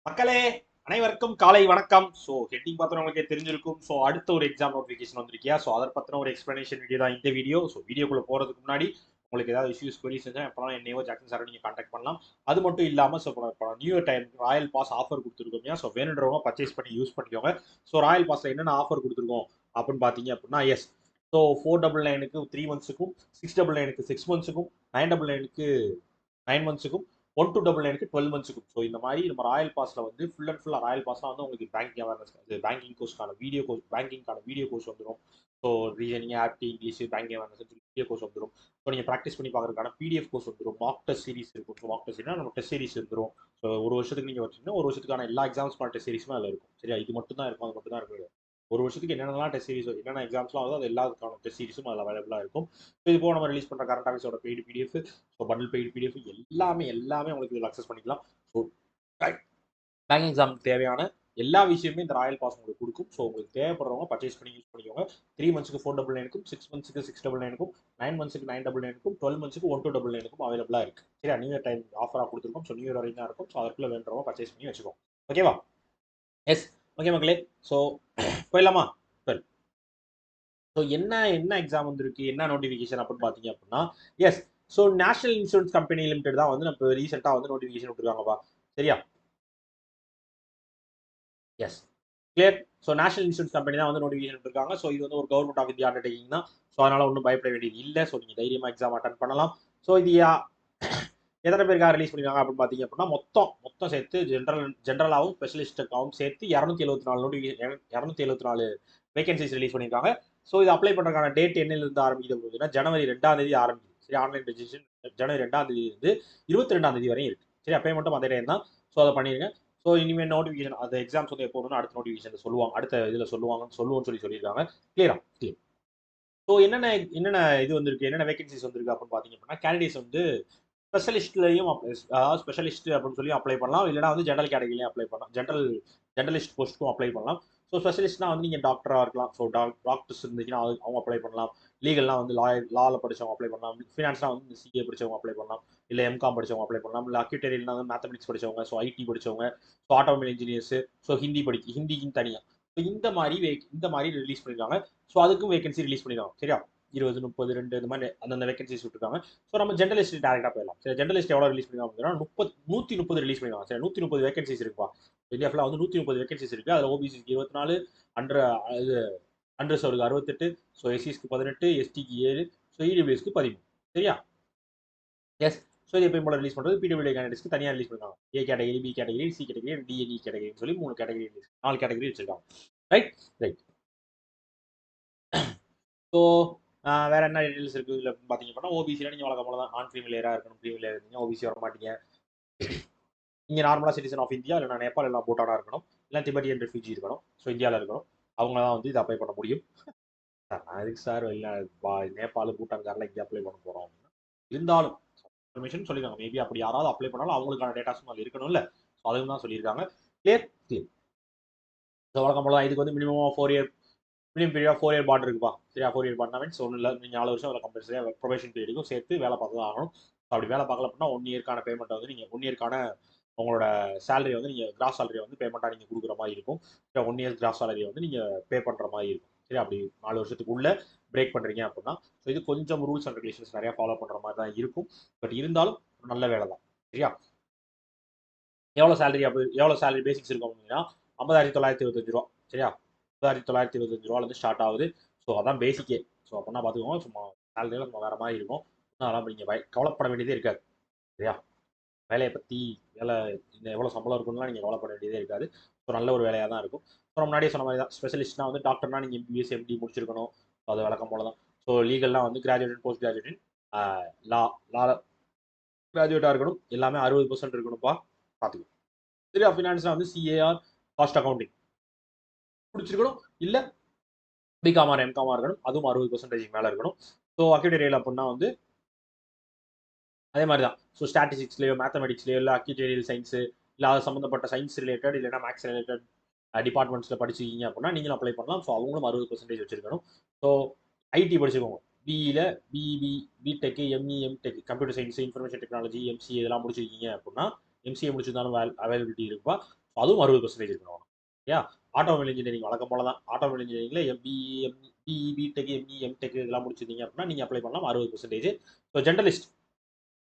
மக்களே அனைவருக்கும் காலை வணக்கம். ஸோ ஹெட்டிங் பார்த்தோம் உங்களுக்கே தெரிஞ்சிருக்கும். ஸோ அடுத்த ஒரு எக்ஸாம் நோட்டிஃபிகேஷன் வந்திருக்கியா? ஸோ அதை பற்றின ஒரு எக்ஸ்பிளனேஷன் வீடியோ தான் இந்த வீடியோ. ஸோ வீடியோக்குள்ள போகிறதுக்கு முன்னாடி உங்களுக்கு ஏதாவது இஷ்யூஸ் கொரிஸ் இருந்தால் அப்புறம் என்னையோ ஜாக்சன் சாரை நீங்கள் கான்டாக்ட் பண்ணலாம். அது மட்டும் இல்லாமல் ஸோ இப்போ new year time royal pass offer கொடுத்துருக்கோம். ஸோ வேணுன்றவங்க பர்ச்சேஸ் பண்ணி யூஸ் பண்ணிக்கோங்க. ஸோ ராயல் பாஸில் என்னென்ன ஆஃபர் கொடுத்துருக்கோம் அப்படின்னு பார்த்தீங்க அப்படின்னா, எஸ், ஸோ 499க்கு 3 மந்த்ஸுக்கும், 699க்கு 6 மந்த்ஸுக்கும், 999க்கு 9 மந்த்ஸுக்கும், 1299க்கு 12 மந்த்ஸுக்கும். ஸோ இந்த மாதிரி நம்ம ராயல் பாஸ்ல வந்து ஃபுல் அண்ட் ஃபுல்லாக ராயல் பாஸ்லாம் வந்து உங்களுக்கு பேங்கிங் அவேர்னஸ், பேங்கிங் கோர்ஸ்க்கான வீடியோ கோர்ஸ், பேங்கிங்கான வீடியோ கோர்ஸ் வந்துடும். So reasoning, apti, English, banking awareness video course வந்துடும். ஸோ நீங்கள் ப்ராக்டிஸ் பண்ணி பார்க்கறதுக்கான பிடிஎஃப் கோர்ஸ் வந்துடும். மாக் டெஸ்ட் சீரிஸ் இருக்கும். ஸோ மாக் டெஸ்ட்னா நம்ம டெஸ்ட் சீரிஸ் வந்துடும். ஸோ ஒரு வருஷத்துக்கு நீங்கள் வச்சிங்கன்னா ஒரு வருஷத்துக்கான எல்லா எக்ஸாம்ஸ் டெஸ்ட் சீரிஸுமே அதில் இருக்கும். சரியா? இது மட்டும் தான் இருக்கும், அது மட்டும் தான் இருக்கும். ஒரு வருஷத்துக்கு என்னென்னலாம் டெஸ்ட் சீரிஸ், என்னென்ன எக்ஸாம்ஸ்லாம் ஆகுதோ அது எல்லாத்துக்கான டெஸ்ட் சீரிஸும் அதில் அவைலபிளாக இருக்கும். ஸோ இது போக நம்ம ரிலீஸ் பண்ணுற கரண்ட் ஆஃபீஸோட paid PDF, so bundle paid PDF எல்லாமே உங்களுக்கு இதில் அக்சஸ் பண்ணிக்கலாம். ஸோ பேங்கிங் எக்ஸாமுக்கு தேவையான எல்லா விஷயமே இந்த ராயல் பாஸ் உங்களுக்கு கொடுக்கும். ஸோ உங்களுக்கு தேவைப்படுறவங்க பர்ச்சேஸ் பண்ணி யூஸ் பண்ணிக்கோங்க. 3 மந்த்ஸ்க்கு 499க்கும், 6 மந்த்ஸ்க்கு 699க்கும், 9 மந்த்ஸ்க்கு 999க்கும், 12 மந்த்ஸ்க்கு 1299க்கும் அவைலபிளாக இருக்கு. சரியா? நியூ இயர் டைம் ஆஃபராக கொடுத்துருக்கோம். ஸோ நியூ இயர் வரைக்கும் தான் இருக்கும். ஸோ அதுக்குள்ள வேணுறவங்க பர்ச்சேஸ் பண்ணி வச்சுக்கோங்க. ஓகேவா? எஸ். ஓகே மக்களே, ஸோ போயிடலாமா? சரி. ஸோ என்ன என்ன எக்ஸாம் வந்திருக்கு, என்ன நோட்டிஃபிகேஷன் அப்படின்னு பார்த்தீங்க அப்படின்னா, yes, so national insurance company limited தான் வந்து நம்ம ரீசெண்டாக வந்து நோட்டிஃபிகேஷன் விட்டுருக்காங்கப்பா. சரியா? Yes, clear. So national insurance company தான் வந்து நோட்டிஃபிகேஷன் விட்டுருக்காங்க. ஸோ இது வந்து ஒரு கவர்மெண்ட் ஆஃப் இந்தியா அண்டர்டேக்கிங் தான். ஸோ அதனால ஒன்றும் பயப்பட வேண்டியது இல்லை. ஸோ நீங்கள் தைரியமாக எக்ஸாம் அட்டன் பண்ணலாம். ஸோ இது எத்தனை பேருக்காக ரிலீஸ் பண்ணிருக்காங்க அப்படின்னு பார்த்தீங்க அப்படின்னா, மொத்தம் சேர்த்து ஜென்ரலாகவும் ஸ்பெஷலிஸ்ட்டுக்காகவும் சேர்த்து 274 வேகன்சிஸ் ரிலீஸ் பண்ணியிருக்காங்க. ஸோ இது அப்ளை பண்ணுறதுக்கான டேட் என்னிலிருந்து ஆரம்பிக்குது அப்படின்னா, ஜனவரி 2ஆம் தேதி ஆரம்பிக்குது. சரி, ஆன்லைன் ரெஜிஸ்ட்ரேஷன் ஜனவரி 2ஆம் தேதி இருந்து 22ஆம் தேதி வரையும் இருக்கு. சரி, பேமெண்ட்டும் அதே டைம் தான். ஸோ அதை பண்ணிருங்க. ஸோ இனிமேல் நோட்டிஃபிகேஷன் அந்த எக்ஸாம்ஸ் வந்து எப்போ வரும்னு அடுத்த நோட்டிஃபிகேஷன் சொல்லுவாங்க, அடுத்த இதில் சொல்லுவோம்னு சொல்லியிருக்காங்க. கிளியரா? கிளியர். ஸோ என்னென்ன என்னென்ன இது வந்திருக்கு, என்னென்ன வேகன்சிஸ் வந்திருக்கு அப்படின்னு பார்த்தீங்க அப்படின்னா, கேண்டிடேட்ஸ் வந்து ஸ்பெஷலிஸ்ட்லையும் அதாவது ஸ்பெஷலிஸ்ட் அப்படின்னு சொல்லி அப்ளை பண்ணலாம். இல்லைனா வந்து ஜென்ரல் கேட்டகரிலையும் அப்ளை பண்ணலாம். ஜென்ரலிஸ்ட் போஸ்ட்டுக்கும் அப்ளை பண்ணலாம். ஸோ ஸ்பெஷலிஸ்ட்னா வந்து நீங்கள் டாக்டராக இருக்கலாம். ஸோ டாக்டர்ஸ் இருந்துச்சுன்னா அவங்க அப்ளை பண்ணலாம். லீகல்லாம் வந்து லாவில் படிச்சவங்க அப்ளை பண்ணலாம். ஃபினான்ஸ்னா வந்து சிஏ படிச்சவங்க அப்ளை பண்ணலாம். இல்லை எம்காம் படிச்சவங்க அப்ளை பண்ணலாம். இல்லை அக்யூட்டரியல்னா வந்து மேத்தமெட்டிக்ஸ் படிச்சவங்க, ஸோ ஐடி படிச்சவங்க, ஸோ ஆட்டோமொபைல் இன்ஜினியர்ஸ், ஸோ ஹிந்திக்கும் தனியாக. ஸோ இந்த மாதிரி ரிலீஸ் பண்ணிருக்காங்க. ஸோ அதுக்கும் வேகன்சி ரிலீஸ் பண்ணிருக்காங்க. சரியா? 20, 30, 2 இந்த மாதிரி அந்தந்த வேகன்சிஸ் விட்டுருக்காங்க. ஸோ நம்ம ஜென்ரலிஸ்ட் டேரக்டாக போயிடலாம். சரி, ஜென்ரலிஸ்ட் எவ்வளோ ரிலீஸ் பண்ணிருக்காங்க? 130 ரிலீஸ் பண்ணிருக்காங்க. சரி, 130 வேகன்சிஸ் இருக்குப்பா. இந்தியா ஃபுல்லாக வந்து 130 வேகன்சிஸ் இருக்கு. அதில் ஓபிசிக்கு 24, அண்டர் இது அண்டர்சர்வ்க்கு 68, ஸோ எஸ்சிஸ்க்கு 18, எஸ்டிக்கு 7, ஸோ இடபிள்யூஎஸ்க்கு 13. சரியா? எஸ். ஸோ இது எப்பயும் போல ரிலீஸ் பண்ணுறது பிடபிள்யூ கேண்டிடேட்ஸ்க்கு தனியாக ரிலீஸ் பண்ணிருக்காங்க. A category, B category, C category, டிஎன்இ கேட்டகரின்னு சொல்லி 3 கேட்டகரி, 4 கேட்டகரி வச்சிருக்காங்க. Right right. ஸோ வேற என்ன டீடைல்ஸ் இருக்கு இல்லை பார்த்தீங்க அப்படின்னா, ஓபிசியில் நீங்கள் வழக்கம் போல தான் நான் க்ரீமிலேயராக இருக்கணும். க்ரீமிலேயர் இருந்தீங்க ஓபிசி வர மாட்டீங்க. இங்கே நார்மலாக சிட்டிசன் ஆஃப் இந்தியா, இல்லைனா நேபாள், இல்லை பூட்டானா இருக்கணும், இல்லை திபெட்டியன் ரெஃப்யூஜி இருக்கணும். ஸோ இந்தியாவில் இருக்கணும். அவங்க தான் வந்து இதை அப்ளை பண்ண முடியும். சார் நான் எதுக்கு சார் இல்லை நேபாள், பூட்டான்காரில் இங்கே அப்ளை பண்ண போகிறோம் அப்படின்னா, இருந்தாலும் இன்ஃபர்மேஷன் சொல்லியிருக்காங்க. மேபி அப்படி யாராவது அப்ளை பண்ணாலும் அவங்களுக்கான டேட்டாஸும் அதில் இருக்கணும்ல. ஸோ அதுவும் தான் சொல்லியிருக்காங்க. Clear clear. ஸோ வழக்கம் போல இதுக்கு வந்து minimum 4 year minimum period 4 year bond இருக்குப்பா. சரியா? 4 இயர் பாண்ட்னா மீன்ஸ் ஒன்றும் இல்லை, நீங்கள் 4 வருஷம் அதில் கம்பல்சரியாக ப்ரொபேஷன் பீரியடுக்கும் சேர்த்து வேலை பார்த்து தான் ஆகணும். அப்படி வேலை பார்க்கல அப்படின்னா 1 இயர்க்கான பேமெண்ட்டை வந்து நீங்கள் 1 இயர்க்கான உங்களோட சேலரி வந்து நீங்கள் கிராஸ் சேலரி வந்து பேமெண்ட்டாக நீங்கள் கொடுக்குற மாதிரி இருக்கும். 1 இயர் கிராஸ் சேலரியை வந்து நீங்கள் பே பண்ணுற மாதிரி இருக்கும். சரி, அப்படி 4 வருஷத்துக்கு உள்ள பிரேக் பண்ணுறீங்க அப்படின்னா, ஸோ இது கொஞ்சம் ரூல்ஸ் அண்ட் ரெகுலேஷன்ஸ் நிறையா ஃபாலோ பண்ணுற மாதிரி தான் இருக்கும். பட் இருந்தாலும் நல்ல வேலை தான். சரியா? எவ்வளோ சேலரி பேசிக்ஸ் இருக்கும் அப்படின்னா 50,925 ரூபா. சரியா? 50,925 ரூபாலேருந்து ஸ்டார்ட் ஆகுது. ஸோ அதான் பேசிக்கே. ஸோ அப்படின்னா பார்த்துக்கோங்க, சும்மா சேலரியில் நம்ம வேறு மாதிரி இருக்கும். அதெல்லாம் நீங்கள் கவலைப்பட வேண்டியதே இருக்காது. சரியா? வேலையை பற்றி வேலை எவ்வளோ சம்பளம் இருக்குன்னா நீங்கள் கவலைப்பட வேண்டியதே இருக்காது. ஸோ நல்ல ஒரு வேலையாக தான் இருக்கும். ஸோ முன்னாடியே சொன்ன மாதிரி தான், ஸ்பெஷலிஸ்ட்னா வந்து டாக்டர்னா நீங்கள் எம்பிபிஎஸ், எம்டி முடிச்சிருக்கணும். ஸோ அது வழக்கம் போல தான். ஸோ லீகல்லாம் வந்து கிராஜுவேட், போஸ்ட் கிராஜுவேட், லா லா கிராஜுவேட்டாக இருக்கணும். எல்லாமே 60% இருக்கணும்ப்பா. பார்த்துக்கணும். சரியா? ஃபினான்ஸ்னா வந்து சிஏஆர், காஸ்ட் அக்கௌண்டிங் முடிச்சிருக்கணும். இல்லை பிகாம் ஆர் எம்காம் இருக்கணும். அதுவும் 60% மேலே இருக்கணும். ஸோ அக்யூட்டரியல் அப்படின்னா வந்து அதே மாதிரி தான். ஸோ ஸ்டாட்டிஸ்டிக்ஸ்லையோ, மேத்தமெட்டிக்ஸ்லையோ, இல்லை அக்யூட்டரியல் சயின்ஸு, இல்லை அது சம்மந்தப்பட்ட சயின்ஸ் ரிலேட்டட், இல்லைனா மேக்ஸ் ரிலேட்டட் டிபார்ட்மெண்ட்ஸில் படிச்சிருக்கீங்க அப்படின்னா நீங்களும் அப்ளை பண்ணலாம். ஸோ அவங்களும் 60% வச்சிருக்கணும். ஸோ ஐடி படிச்சுக்கோங்க. பிஇயில் பிஇபி, BTech, ME, MTech, computer science, information technology, MCA இதெல்லாம் முடிச்சிருக்கீங்க அப்படின்னா, எம்சிஏ முடிச்சிருந்தாலும் அவைலபிலிட்டி இருக்குப்பா. அதுவும் 60% இருக்கணும். சரியா? ஆட்டோமொபைல் இன்ஜினியரிங் வழக்கம் போல தான். ஆட்டோமொபைல் இன்ஜினியரிங்ல பிஇ, பிடெக், எம்இ, எம்டெக் இதெல்லாம் முடிச்சிருந்தீங்க அப்படின்னா நீங்க அப்ளை பண்ணலாம் 60%. ஸோ ஜென்ரலிஸ்ட்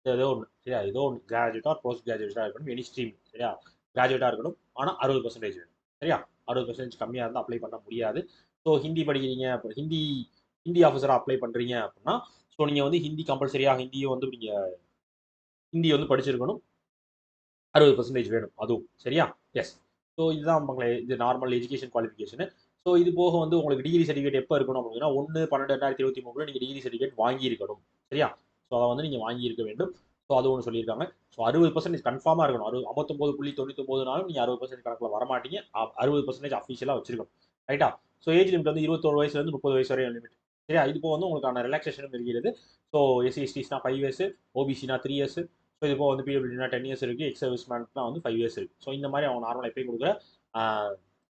ஏதோ ஒன்று சரியா, ஏதோ ஒன்று கிராஜுவேட் ஆர் போஸ்ட் கிராஜுவேட்டாக இருக்கணும், எனி ஸ்ட்ரீம் சரியா, கிராஜுவேட்டாக இருக்கணும். ஆனால் 60% வேணும் சரியா. 60% கம்மியாக இருந்தால் அப்ளை பண்ண முடியாது. ஸோ ஹிந்தி படிக்கிறீங்க, ஹிந்தி ஹிந்தி ஆஃபீஸராக அப்ளை பண்ணுறீங்க அப்படின்னா ஸோ நீங்கள் வந்து ஹிந்தி கம்பல்சரியாக ஹிந்தியை வந்து நீங்கள் ஹிந்தி வந்து படிச்சிருக்கணும். 60% வேணும் அதுவும் சரியா. எஸ். ஸோ இதுதான் உங்களே இது நார்மல் எஜுகேஷன் குவாலிஃபிகேஷன். ஸோ இது போக வந்து உங்களுக்கு டிகிரி சர்டிஃபிகேட் எப்போ இருக்கணும் அப்படின்னா 1/12/2023 நீங்கள் டிகிரி சர்டிஃபிகேட் வாங்கியிருக்கணும் சரியா. ஸோ அதை வந்து நீங்கள் வாங்கியிருக்க வேண்டும். ஸோ அது ஒன்று சொல்லியிருக்காங்க. ஸோ 60% கன்ஃபார்மாக இருக்கணும். 59.99 நீங்கள் 60% கணக்கில் வரமாட்டீங்க. 60% அஃபீஷியலாக வச்சிருக்கணும் ரைட்டா. ஸோ ஏஜ் லிமிட் வந்து 21 வயசுலேருந்து 30 வயசு வரையும் லிமிட் சரியா. இது போக வந்து உங்களுக்கான ரிலாக்ஸேஷனும் இருக்கிறது. ஸோ எஸ்சி எஸ்டிஸ்னா 5 இயர்ஸ், ஓபிசினா 3 இயர்ஸ், ஸோ இது போக வந்து பிடபிள்யூனா 10 இயர்ஸ் இருக்குது, எக்ஸ் சர்வீஸ்மேன்லாம் வந்து 5 இயர்ஸ் இருக்குது. ஸோ இந்த மாதிரி அவங்க நார்மலாக எப்பயும் கொடுக்குற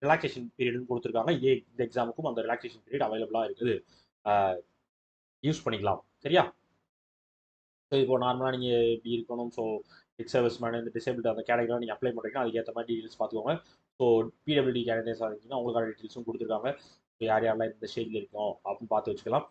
ரிலாக்ஸேஷன் பீரியட்னு கொடுத்துருக்காங்க. இதே இந்த எக்ஸாமுக்கும் அந்த ரிலாக்ஸேஷன் பீரியட் அவைலபிளாக இருக்குது, யூஸ் பண்ணிக்கலாம் சரியா. ஸோ இப்போ நார்மலாக நீங்கள் எப்படி இருக்கணும், ஸோ எக்ஸ் சர்வீஸ்மேன் இந்த டிசேபிள் அந்த கேட்டகரியில் நீங்கள் அப்ளை பண்ணுறீங்கன்னா அதுக்கேற்ற மாதிரி டீட்டெயில்ஸ் பார்த்துக்கோங்க. ஸோ பிடபிள்யூடி கேண்டிடேட்ஸ் இருந்தீங்கன்னா உங்களுக்கான டீட்டெயில்ஸும் கொடுத்துருக்காங்க. ஸோ யார் யாரெல்லாம் இந்த ஸ்டேஜில் இருக்கோம் அப்படின்னு பார்த்து வச்சுக்கலாம்.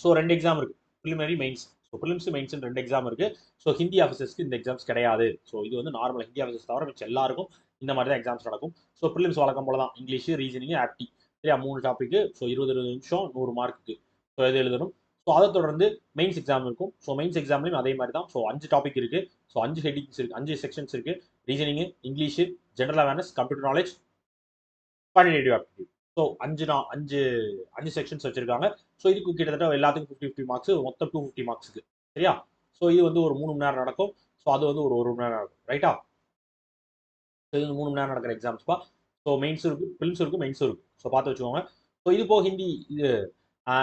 ஸோ 2 எக்ஸாம் இருக்குது, preliminary mains. So prelims mains 2 exam இருக்குது. ஸோ ஹிந்தி ஆஃபீஸர்ஸ்க்கு இந்த எக்ஸாம்ஸ் கிடையாது. ஸோ இது வந்து நார்மல் ஹிந்தி ஆஃபீஸர்ஸ் தவிர மிச்சம் எல்லாருக்கும் இந்த மாதிரி தான் எக்ஸாம்ஸ் நடக்கும். ஸோ ப்ரிலிம்ஸ் வழக்கம் போல தான், இங்கிலீஷ், ரீசனிங், ஆப்டி சரியா, 3 டாப்பிக்கு. ஸோ 20 நிமிஷம் 100 மார்க்குக்கு ஸோ எது எழுதணும். ஸோ அதை தொடர்ந்து மெயின்ஸ் எக்ஸாம் இருக்கும். ஸோ மெயின்ஸ் எக்ஸாம்லையும் அதே மாதிரி தான். ஸோ 5 டாபிக் இருக்குது. ஸோ 5 ஹெட்டிங்ஸ் இருக்குது, 5 செக்ஷன்ஸ் இருக்குது. Reasoning, English, general awareness, computer knowledge, quantitative aptitude. So 5 sections வச்சிருக்காங்க. ஸோ இதுக்கு கிட்டத்தட்ட எல்லாத்துக்கும் 50 மார்க்ஸ், மொத்தம் 250 மார்க்ஸுக்கு சரியா. ஸோ இது வந்து ஒரு 3 மணி நேரம் நடக்கும். ஸோ அது வந்து ஒரு 1 மணி நேரம் நடக்கும் ரைட்டா. ஸோ இது 3 மணி நேரம் நடக்கிற எக்ஸாம்ஸ்ப்பா. ஸோ மெயின்ஸும் இருக்குது, ப்ரிலிம்ஸும் இருக்குது, மெயின்ஸும் இருக்குது. ஸோ பார்த்து வச்சுக்கோங்க. ஸோ இது போக ஹிந்தி இது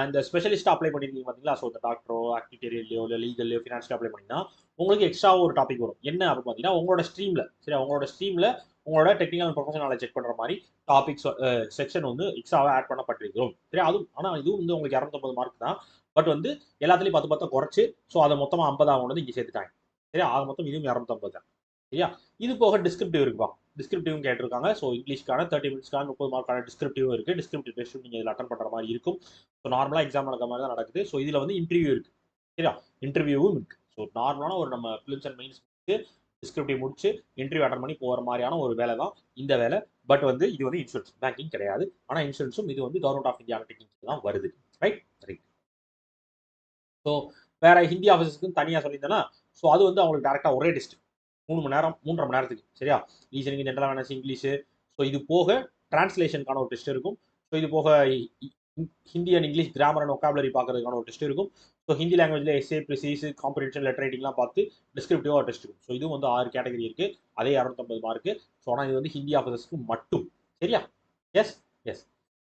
இந்த ஸ்பெஷலிஸ்ட்டாக அப்ளை பண்ணியிருக்கீங்க பார்த்தீங்களா. ஸோ இந்த டாக்டரோ, ஆக்டிடேரியல்லையோ, இல்லை லீகல்லையோ, ஃபினான்ஷியல் அப்ளை பண்ணிங்கன்னா உங்களுக்கு எக்ஸ்ட்ராவாக ஒரு டாபிக் வரும். என்ன அப்படின்னு பார்த்தீங்கன்னா உங்களோட ஸ்ட்ரீமில் சரி, உங்களோட ஸ்ட்ரீமில் உங்களோட technical and professional knowledge check பண்ணுற மாதிரி டாபிக்ஸ் செக்ஷன் வந்து எக்ஸ்ட்ராவாக ஆட் பண்ணப்பட்டிருக்கிறோம் சரி. அதுவும் ஆனால் இதுவும் வந்து உங்களுக்கு 250 மார்க் தான். பட் வந்து எல்லாத்துலேயும் 10 குறைச்சு ஸோ அதை மொத்தமாக 50 கொண்டு வந்து இங்கே சேர்த்துட்டாங்க சரி. ஆக மொத்தம் இதுவும் 250 தான் சரியா. இது போக டிஸ்கிரிப்டிவ் இருக்குப்பா, டிஸ்கிரிப்டிவும் கேட்டிருக்காங்க. ஸோ இங்கிலீஷ்க்கான 30 மினிட்ஸ்க்கான 30 மார்க்கான டிஸ்கிரிப்டிவும் இருக்குது. டிஸ்கிரிப்டிவ் டெஸ்ட்டும் நீங்கள் இதில் அட்டன் பண்ணுற மாதிரி இருக்கும். ஸோ நார்மலாக எக்ஸாம் நடக்கிற மாதிரி தான் நடக்குது. ஸோ இதில் வந்து இன்டர்வியூ இருக்குது சரியா, இன்டர்வியூவும் இருக்குது. ஸோ நார்மலான ஒரு நம்ம பிலிம்ஸ் அண்ட் மெயின்ஸ் டிஸ்கிரிப்டிவ் முடிச்சு இன்டர்வியூ அட்டன் பண்ணி போகிற மாதிரியான ஒரு வேலை தான் இந்த வேலை. பட் வந்து இது வந்து இன்சூரன்ஸ் பேங்கிங் கிடையாது. ஆனால் இன்சூரன்ஸும் இது வந்து கவர்மெண்ட் ஆஃப் இந்தியா டெக்னிக்ஸ் தான் வருது ரைட். ரைட். ஸோ வேற ஹிந்தி ஆஃபீஸஸ்க்கு தனியாக சொல்லியிருந்தேன்னா ஸோ அது வந்து அவங்களுக்கு டேரெக்டாக ஒரே டெஸ்ட் 3 மணி நேரம், 3.5 மணி நேரத்துக்கு சரியா. Reasoning, general awareness, English. So இது போக டிரான்ஸ்லேஷனுக்கான ஒரு டெஸ்ட் இருக்கும். ஸோ இது போக Hindi and English grammar and vocabulary பார்க்கறதுக்கான ஒரு டெஸ்ட் இருக்கும். ஸோ ஹிந்தி லாங்குவேஜில் எஸ்ஏ, ப்ரிசீஸ், காம்ப்ரிஹென்ஷன், லெட்டர் ரைட்டிங்லாம் பார்த்து டிஸ்கிரிப்டிவாக டெஸ்ட் இருக்கும். ஸோ இதுவும் வந்து 6 கேட்டகரி இருக்குது, அதே 250 மார்க்கு. ஸோ ஆனால் இது வந்து ஹிந்தி ஆஃபீஸர்ஸ்க்கு மட்டும் சரியா. எஸ். எஸ்.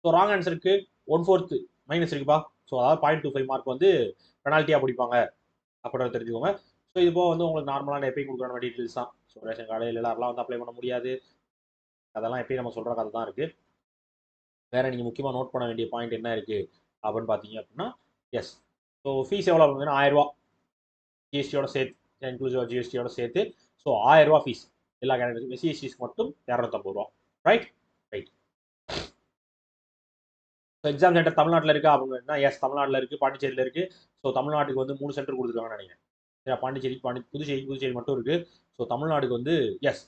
ஸோ ராங் ஆன்சருக்கு 1/4 மைனஸ் இருக்குப்பா. ஸோ அதாவது 0.25 மார்க் வந்து பெனால்ட்டியாக பிடிப்பாங்க அப்படின்றத தெரிஞ்சுக்கோங்க. ஸோ இது போக வந்து உங்களுக்கு நார்மலான எப்பயும் கொடுக்குற டீட்டெயில்ஸ் தான். ஸோ ரேஷன் கார்டு எல்லாரெல்லாம் வந்து அப்ளை பண்ண முடியாது, அதெல்லாம் எப்பயும் நம்ம சொல்கிற கதை தான் இருக்குது. வேறு நீங்கள் முக்கியமாக நோட் பண்ண வேண்டிய பாயிண்ட் என்ன இருக்குது அப்படின்னு பார்த்தீங்க அப்படின்னா எஸ். ஸோ ஃபீஸ் எவ்வளோ அப்படின்னா 1000 ரூபா ஜிஎஸ்டியோட சேர்த்து, இன்க்ளூசிவ் ஜிஎஸ்டியோட சேர்த்து. ஸோ 1000 ரூபா ஃபீஸ் எல்லா கேண்டிடேட்ஸும். எஸ்சிஎஸ்டிஸ்க்கு மட்டும் 250 ரூபா right. Right. So exam centre தமிழ்நாட்டில் இருக்கா அப்படின்னா எஸ், தமிழ்நாட்டில் இருக்குது, பாண்டிச்சேரியில் இருக்குது. ஸோ தமிழ்நாட்டுக்கு வந்து 3 சென்டர் கொடுத்துருக்காங்கன்னு நினைக்கிறேன். பாண்டிச்சேரி, புதுச்சேரி மட்டும் இருக்குது. ஸோ தமிழ்நாடுக்கு வந்து yes.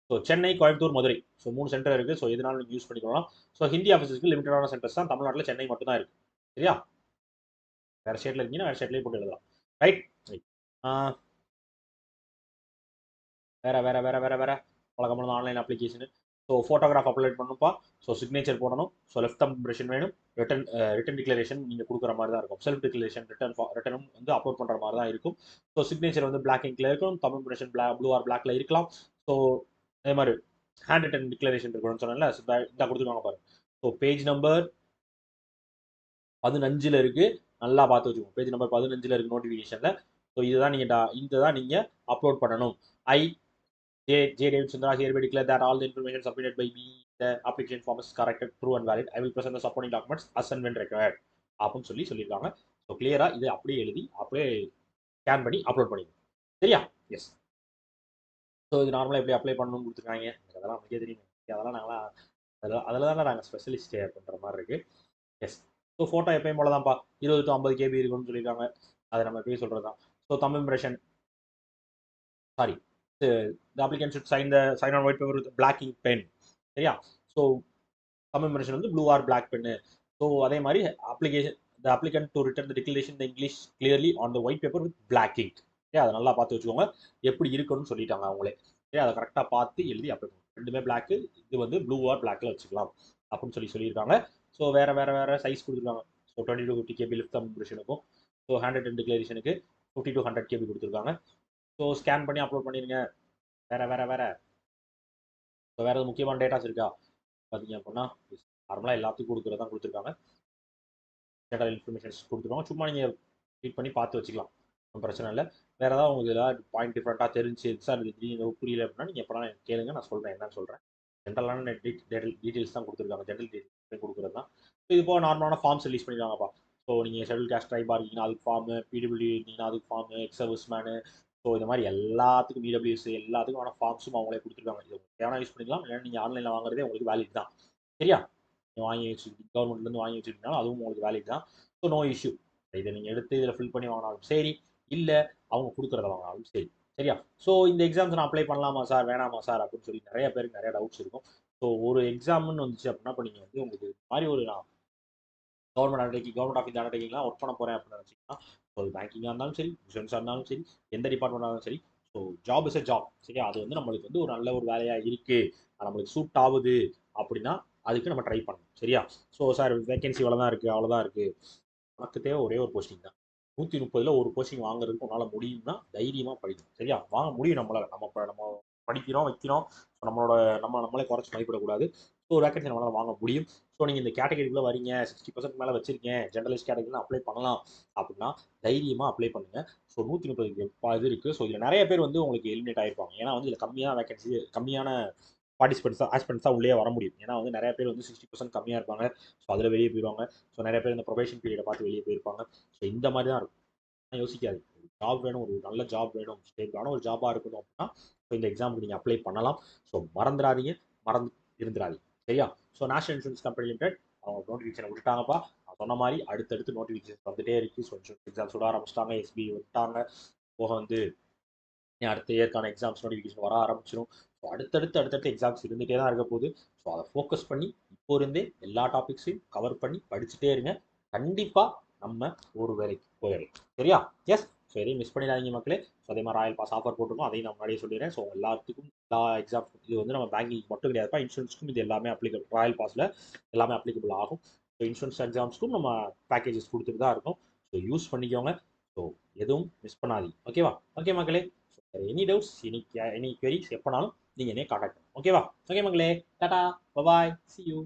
So Chennai, Coimbatore, Madurai. So 3 center இருக்குது. ஸோ எதனாலும் நீங்கள் யூஸ் பண்ணிக்கலாம். ஸோ ஹிந்தி ஆஃபீஸஸ்க்கு லிமிட்டடான சென்டர்ஸ் தான் தமிழ்நாட்டில், சென்னை மட்டும் தான் இருக்குது சரியா. வேறு ஸ்டேட்டில் இருக்கீங்கன்னா வேறு ஸ்டேட்லேயே போட்டு எழுதலாம் ரைட். ரைட். வேற வேற வேற வேற வேற வழக்கமான online application. So photograph upload பண்ணணும்ப்பா. ஸோ சிக்னேச்சர் போடணும். ஸோ லெஃப்ட் தம் இம்ப்ரெஷன் வேணும். ரிட்டன் டிக்ளரேஷன் நீங்கள் கொடுக்குற மாதிரி தான் இருக்கும். செல்ஃப் டிக்ளரேஷன் ரிட்டனும் வந்து அப்லோட் பண்ணுற மாதிரி தான் இருக்கும். ஸோ சிக்னேச்சர் வந்து பிளாக் இங்கில் இருக்கணும். தம் இம்ப்ரெஷன் ப்ளூ ஆர் பிளாக்ல இருக்கலாம். ஸோ அதே மாதிரி ஹேண்ட் ரிட்டன் டிக்ளரேஷன் இருக்கணும்னு சொன்னேன்ல, இதாக கொடுத்துருக்காங்க பாருங்க. ஸோ பேஜ் நம்பர் 15 இருக்கு, நல்லா பார்த்து வச்சுக்கோங்க. பேஜ் நம்பர் 15 இருக்கு நோட்டிஃபிகேஷனில். ஸோ இதுதான் நீங்கள் அப்லோட் பண்ணணும். J. David Sundar hereby declare that all the information submitted by me in the application form is correct, true and valid. I will present the supporting documents as and when required. அப்படின்னு சொல்லியிருக்காங்க. So கிளியராக இது அப்படியே எழுதி அப்படியே scan பண்ணி upload பண்ணிடுங்க சரியா. எஸ். ஸோ இது நார்மலாக எப்படி அப்ளை பண்ணணும்னு கொடுத்துருக்காங்க. எனக்கு அதெல்லாம் நமக்கே தெரியும். அதெல்லாம் நாங்களாம் அதில் தானே நாங்கள் ஸ்பெஷலிஸ்ட் பண்ணுற மாதிரி இருக்குது. எஸ். ஸோ ஃபோட்டோ எப்பயும் போல தான்ப்பா 20 to 50 KB இருக்குன்னு சொல்லியிருக்காங்க. அதை நம்ம எப்பயும் சொல்கிறது தான். So thumb impression, sorry, the applicant should sign on white paper with black ink pen. சரியா? ஸோ தம் இம்ப்ரெஷன் வந்து blue or black pen. So அதே மாதிரி application the applicant to return the declaration the English clearly on the white paper with black ink. சரி, அதை நல்லா பார்த்து வச்சுக்கோங்க. எப்படி இருக்குன்னு சொல்லிட்டாங்க அவங்களே. சரி, அதை கரெக்டாக பார்த்து எழுதி அப்ளை பண்ணுங்க. ரெண்டுமே பிளாக்கு, இது வந்து ப்ளூ ஆர் பிளாக்ல வச்சுக்கலாம் அப்படின்னு சொல்லியிருக்காங்க. ஸோ வேற சைஸ் கொடுத்துருக்காங்க. So 20 to 50 KB left thumb இம்ப்ரெஷனுக்கும், ஸோ ஹேண்ட் ரிட்டன் டிக்ளரேஷனுக்கு 50 to 100 KB கொடுத்துருக்காங்க. ஸோ ஸ்கேன் பண்ணி அப்லோட் பண்ணிடுங்க. வேற ஸோ வேற எதுவும் முக்கியமான டேட்டாஸ் இருக்கா பார்த்தீங்க அப்படின்னா நார்மலாக எல்லாத்துக்கும் கொடுக்குறது தான் கொடுத்துருக்காங்க. ஜெனரல் இன்ஃபர்மேஷன்ஸ் கொடுத்துருவாங்க. சும்மா நீங்கள் ரீட் பண்ணி பார்த்து வச்சுக்கலாம், ஒன்றும் பிரச்சனை இல்லை. வேறு ஏதாவது உங்களுக்கு ஏதாவது பாயிண்ட் டிஃப்ரெண்ட்டாக தெரிஞ்சு சார் இது திடீர்னு புரியல அப்படின்னா நீங்கள் எப்போலாம் கேளுங்க, நான் சொல்கிறேன் என்னன்னு சொல்கிறேன். ஜென்ரலான டீட்டெயில்ஸ் தான் கொடுத்துருக்காங்க, ஜென்ரல் டீட்டெயில்ஸ் கொடுக்குறது தான். ஸோ இது போக நார்மலான ஃபார்ம்ஸ் ரிலீஸ் பண்ணிடுவாங்கப்பா. ஸோ நீங்கள் ஷெட்யூல் கேஸ்ட் ட்ரைபாக இருக்கீங்கன்னா அதுக்கு ஃபார்மு, பிடபிள்யூ இருந்தீங்கன்னா அதுக்கு form, ex service menu, so இந்த மாதிரி எல்லாத்துக்கும் இடபிள்யூஎஸ் எல்லாத்துக்குமான ஃபார்ம்ஸும் அவங்களே கொடுத்துருக்காங்க. இது தேவையான யூஸ் பண்ணிக்கலாம், இல்லைன்னா நீங்கள் ஆன்லைனில் வாங்குறதே உங்களுக்கு வேலிட் தான். சரியா? வாங்கி வச்சுக்கிட்டு கவர்மெண்ட்லேருந்து வாங்கி வச்சுக்கிட்டனாலும் அதுவும் உங்களுக்கு வேலிட் தான். So no issue. இதை நீங்கள் எடுத்து இதில் ஃபில் பண்ணி வாங்கினாலும் சரி, இல்லை அவங்க கொடுக்குறத வாங்கினாலும் சரி. சரியா? ஸோ இந்த எக்ஸாம்ஸ் நான் அப்ளை பண்ணலாமா சார், வேணாமா சார் அப்படின்னு சொல்லி நிறைய பேருக்கு நிறைய டவுட்ஸ் இருக்கும். ஸோ ஒரு எக்ஸாம்னு வந்துச்சு அப்படின்னா இப்போ நீங்கள் வந்து உங்களுக்கு இந்த மாதிரி ஒரு நான் கவர்மெண்ட் ஆஃபீஸ் அண்டர்டேக்கிங்லாம் ஒர்க் பண்ண போகிறேன் அப்படின்னு நினச்சிங்கன்னா, ஸோ பேங்கிங்காக இருந்தாலும் சரி, இன்சூரன்ஸாக இருந்தாலும் சரி, எந்த டிபார்ட்மெண்ட்டாக இருந்தாலும் சரி, so job is a job. சரியா? அது வந்து நம்மளுக்கு வந்து ஒரு நல்ல ஒரு வேலையாக இருக்குது, நம்மளுக்கு சூட் ஆகுது அப்படின்னா அதுக்கு நம்ம ட்ரை பண்ணணும். சரியா? ஸோ சார் வேகன்சி இவ்வளோ இருக்குது, அவ்வளோதான் இருக்குது, உனக்கு தேவை ஒரே ஒரு போஸ்டிங் தான். 130ல் ஒரு போஸ்டிங் வாங்குறதுக்கு உன்னால் முடியும்னா தைரியமாக படிக்கணும். சரியா? வாங்க முடியும் நம்மளால். நம்ம படிக்கிறோம் வைக்கிறோம். ஸோ நம்மளே குறைச்சி மதிப்பிடக்கூடாது. ஸோ ஒரு வேகன்சி நம்மளால் வாங்க முடியும். ஸோ நீங்கள் இந்த கேட்டகரிக்குள்ளே வரீங்க, 60% மேலே வச்சிருக்கேன், ஜென்ரலிஸ்ட் கேட்டகரியில் அப்ளை பண்ணலாம் அப்படின்னா தைரியமாக அப்ளை பண்ணுங்கள். ஸோ 130 இது இருக்குது. ஸோ இதில் நிறைய பேர் வந்து உங்களுக்கு எலிமினேட் ஆகிருப்பாங்க. ஏன்னா வந்து இதில் கம்மியான வேகன்சி, கம்மியான ஆஸ்பென்ட்ஸாக உள்ளே வர முடியும். ஏன்னா வந்து நிறைய பேர் வந்து 60% கம்மியாக இருப்பாங்க. ஸோ அதில் வெளியே போயிடுவாங்க. ஸோ நிறைய பேர் இந்த ப்ரொபேஷன் பீரியடை பார்த்து வெளியே போயிருப்பாங்க. ஸோ இந்த மாதிரி தான் இருக்கும். யோசிக்காது, ஒரு ஜாப் வேணும், ஒரு நல்ல ஜாப் வேணும், ஸ்டேபிளான ஒரு ஜாபாக இருக்கணும் அப்படின்னா ஸோ இந்த எக்ஸாமுக்கு நீங்கள் அப்ளை பண்ணலாம். ஸோ மறந்துடாதீங்க, மறந்து இருந்துடாதீங்க. சரியா? So national insurance company limited அவங்க நோட்டிஃபிகேஷன் விட்டுட்டாங்கப்பா. நான் சொன்ன மாதிரி அடுத்தடுத்து நோட்டிஃபிகேஷன் வந்துட்டே இருக்குது. ஸோ இன்சூரன்ஸ் எக்ஸாம்ஸ் விட ஆரம்பிச்சிட்டாங்க, எஸ்பி விட்டாங்க, போக வந்து அடுத்த இயற்கான எக்ஸாம்ஸ் நோட்டிஃபிகேஷன் வர ஆரம்பிச்சிடும். ஸோ அடுத்தடுத்து எக்ஸாம்ஸ் இருந்துகிட்டே தான் இருக்க போகுது. ஸோ அதை ஃபோக்கஸ் பண்ணி இப்போ இருந்தே எல்லா டாபிக்ஸையும் கவர் பண்ணி படிச்சுட்டே இருங்க. கண்டிப்பாக நம்ம ஒரு வேலைக்கு போயிடலாம். சரியா? எஸ். ஸோ எதையும் மிஸ் பண்ணிடாதீங்க மக்களே. ஸோ அதே மாதிரி ராயல் பாஸ் ஆஃபர் போட்டிருக்கோம், அதையும் நான் முன்னாடியே சொல்லிடுறேன். ஸோ எல்லாத்துக்கும் எல்லா எக்ஸாம் இது வந்து நம்ம பேங்கிங் மட்டும் கிடையாதுப்பா, இன்சூரன்ஸ்க்கும் இது எல்லாமே அப்ளிகபிள். ராயல் பாஸில் எல்லாமே அப்ளிகபிள் ஆகும். ஸோ இன்சூரன்ஸ் எக்ஸாம்ஸ்க்கும் நம்ம பேக்கேஜஸ் கொடுத்துட்டு தான் இருக்கோம். ஸோ யூஸ் பண்ணிக்கோங்க. ஸோ எதுவும் மிஸ் பண்ணாதீங்க. ஓகேவா? ஓகே மக்களே. எனி டவுட்ஸ், எனி queries எப்போனாலும் நீங்கள் என்னைய காண்டாக்ட் பண்ணுங்க. ஓகேவா? ஓகே மக்களே, டாடா, பபாய், see you.